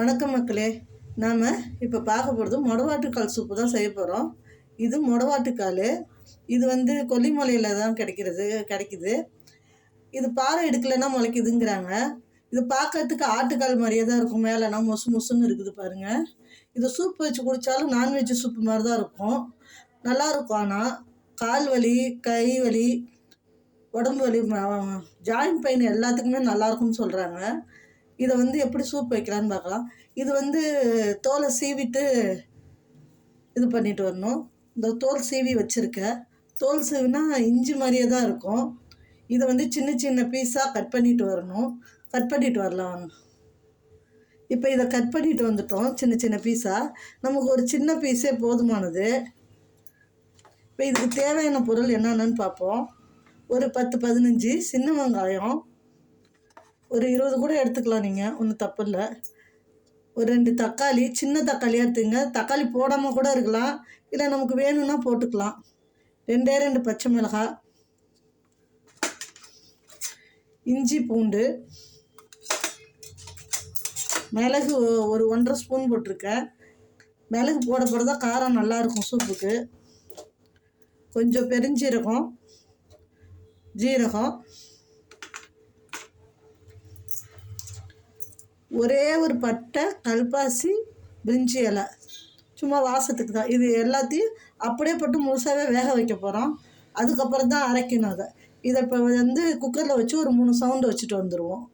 வணக்கம் மக்களே. நாம் இப்போ பார்க்க போகிறது மொடவாட்டுக்கால் சூப்பு தான் செய்ய போகிறோம். இது மொடவாட்டுக்கால். இது கொல்லிமலையில் தான் கிடைக்குது. இது பாறை எடுக்கலைன்னா முளைக்குதுங்கிறாங்க. இது பார்க்கறதுக்கு ஆட்டுக்கால் மாதிரியே தான் இருக்கும். மேலேனா மொசு மொசுன்னு இருக்குது பாருங்கள். இது சூப் வச்சு குடித்தாலும் நான்வெஜ் சூப்பு மாதிரி தான் இருக்கும். நல்லாயிருக்கும். ஆனால் கால் வலி, கை வலி, உடம்பு வலி, ஜாயிண்ட் பெயின் எல்லாத்துக்குமே நல்லாயிருக்கும்னு சொல்கிறாங்க. இதை எப்படி சூப் வைக்கலான்னு பார்க்கலாம். இது தோலை சீவிட்டு இது பண்ணிட்டு வரணும். இந்த தோல் சீவி வச்சுருக்கேன். தோல் சீவினா இஞ்சி மாதிரியே தான் இருக்கும். இதை சின்ன சின்ன பீஸாக கட் பண்ணிட்டு வரணும். கட் பண்ணிட்டு வரலாம் வாங்க. இப்போ இதை கட் பண்ணிட்டு வந்துட்டோம் சின்ன சின்ன பீஸாக. நமக்கு ஒரு சின்ன பீஸே போதுமானது. இப்போ இதுக்கு தேவையான பொருள் என்னென்னு பார்ப்போம். ஒரு 10-15 சின்ன வெங்காயம், ஒரு 20 கூட எடுத்துக்கலாம், நீங்கள் ஒன்றும் தப்பு இல்லை. ஒரு 2 தக்காளி, சின்ன தக்காளியாக எடுத்துங்க. தக்காளி போடாமல் கூட இருக்கலாம், இல்லை நமக்கு வேணும்னா போட்டுக்கலாம். 2 பச்சை மிளகாய், இஞ்சி பூண்டு, மிளகு ஒரு 1.5 ஸ்பூன் போட்டிருக்கேன். மிளகு போட போகிறதா காரம் நல்லாயிருக்கும் சூப்புக்கு. கொஞ்சம் பெருஞ்சீரகம், ஜீரகம், ஒரே ஒரு பட்டை, கல்பாசி, பிரிஞ்சி இலை, சும்மா வாசத்துக்கு தான். இது எல்லாத்தையும் அப்படியே போட்டு முழுசாகவே வேக வைக்க போகிறோம். அதுக்கப்புறம் தான் அரைக்கணும். இதை இப்போ குக்கரில் வச்சு ஒரு 3 சவுண்டு வச்சுட்டு வந்துடுவோம்.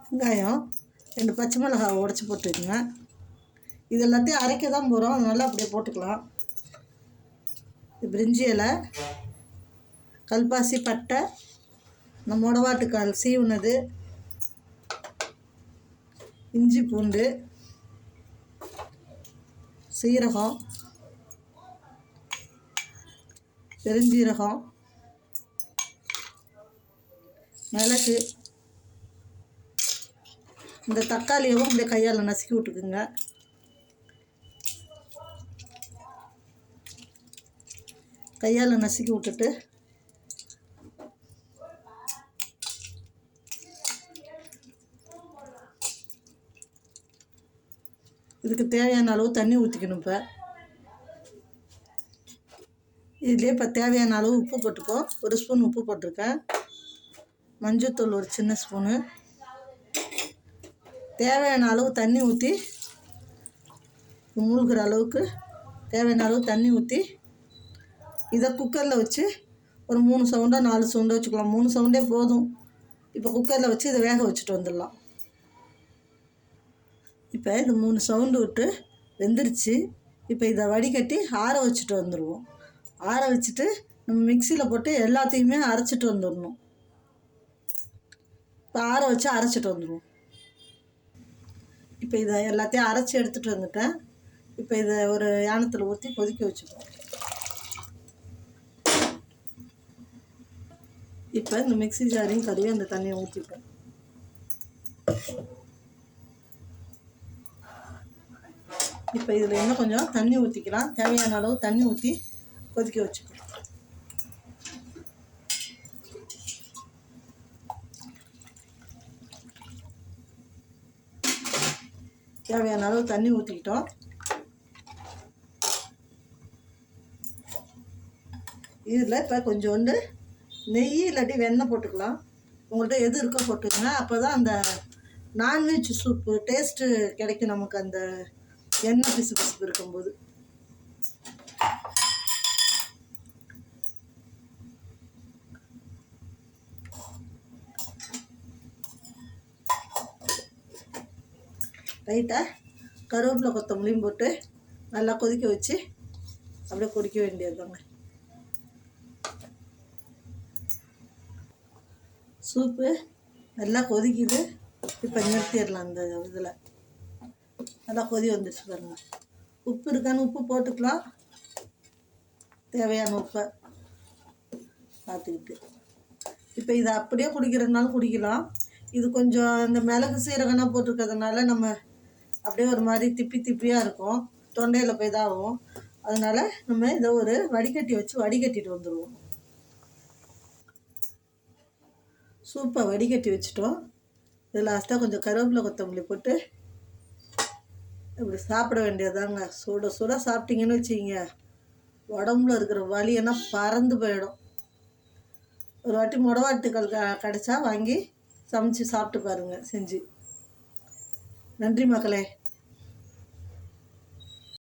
வெங்காயம், 2 பச்சை மிளகாய் உடச்சி போட்டுக்கோங்க. இது எல்லாத்தையும் அரைக்க தான் போகிறோம், அதனால அப்படியே போட்டுக்கலாம். இது பிரிஞ்சி இலை, கல்பாசி, பட்டை, இந்த மொடவாட்டுக்கால் சீவுனது, இஞ்சி பூண்டு, சீரகம், பெருஞ்சீரகம், மிளகு. இந்த தக்காளியவும் அப்படியே கையால் நசுக்கி விட்டுக்குங்க. கையால் நசுக்கி விட்டுட்டு இதுக்கு தேவையான அளவு தண்ணி ஊற்றிக்கணும். இப்போ இதுலேயே இப்போ தேவையான அளவு உப்பு போட்டுக்கோ. 1 ஸ்பூன் உப்பு போட்டிருக்கேன். மஞ்சள்தூள் ஒரு சின்ன ஸ்பூனு. தேவையான அளவு தண்ணி ஊற்றி, மூழ்கிற அளவுக்கு தேவையான அளவு தண்ணி ஊற்றி இதை குக்கரில் வச்சு ஒரு 3 சவுண்டோ 4 சவுண்டோ வச்சுக்கலாம். 3 சவுண்டே போதும். இப்போ குக்கரில் வச்சு இதை வேக வச்சுட்டு வந்துடலாம். இப்போ இது 3 சவுண்டு விட்டு வெந்துருச்சு. இப்போ இதை வடிகட்டி ஆற வச்சுட்டு வந்துடுவோம். ஆற வச்சுட்டு நம்ம மிக்சியில் போட்டு எல்லாத்தையுமே அரைச்சிட்டு வந்துடணும். இப்போ ஆற வச்சு அரைச்சிட்டு வந்துடுவோம். இப்போ இதை எல்லாத்தையும் அரைச்சி எடுத்துகிட்டு வந்துட்டேன். இப்போ இதை ஒரு யானத்தில் ஊற்றி கொதிக்க வச்சுப்போம். இப்போ இந்த மிக்சி ஜாரையும் கழுவி அந்த தண்ணியை ஊற்றிப்பேன். இப்போ இதில் இன்னும் கொஞ்சம் தண்ணி ஊற்றிக்கலாம். தேவையான அளவு தண்ணி ஊற்றி கொதிக்க வச்சுக்கலாம். தேவையான அளவு தண்ணி ஊற்றிக்கிட்டோம். இதில் இப்போ கொஞ்சோண்டு நெய் இல்லாட்டி வெண்ணெய் போட்டுக்கலாம். உங்கள்கிட்ட எது இருக்கோ போட்டுக்கங்க. அப்போ தான் அந்த நான்வெஜ் சூப்பு டேஸ்ட்டு கிடைக்கும் நமக்கு, அந்த எண்ணெய் பிசு பிசுப்பு இருக்கும்போது. லைட்டாக கருவேப்பிலை கொத்தமல்லியும் போட்டு நல்லா கொதிக்க வச்சு அப்படியே குடிக்க வேண்டியதுதாங்க. சூப்பு நல்லா கொதிக்குது. இப்போ நிறுத்திடலாம். அந்த இதில் நல்லா கொதி வந்துடுச்சு பாருங்கள். உப்பு இருக்கான்னு உப்பு போட்டுக்கலாம். தேவையான உப்பை பார்த்துக்கிட்டு இப்போ இதை அப்படியே குடிக்கிறதுனாலும் குடிக்கலாம். இது கொஞ்சம் இந்த மிளகு சீரகம்னா போட்டிருக்கிறதுனால நம்ம அப்படியே ஒரு மாதிரி திப்பியாக இருக்கும், தொண்டையில் போய் இதாகும். அதனால் நம்ம இதை ஒரு வடிகட்டி வச்சு வடிகட்டிட்டு வந்துடுவோம். சூப்பை வடிகட்டி வச்சுட்டோம். இதில் லாஸ்ட்டாக கொஞ்சம் கருவேப்பிலை கொத்தமல்லி போட்டு இப்படி சாப்பிட வேண்டியதாங்க. சுட சுட சாப்பிட்டீங்கன்னு வச்சிங்க, உடம்புல இருக்கிற வலியெல்லாம் பறந்து போயிடும். ஒரு வாட்டி மொடவாட்டுக்கால் கிடச்சா வாங்கி சமைச்சு சாப்பிட்டு பாருங்கள் செஞ்சு. நன்றி மக்களே.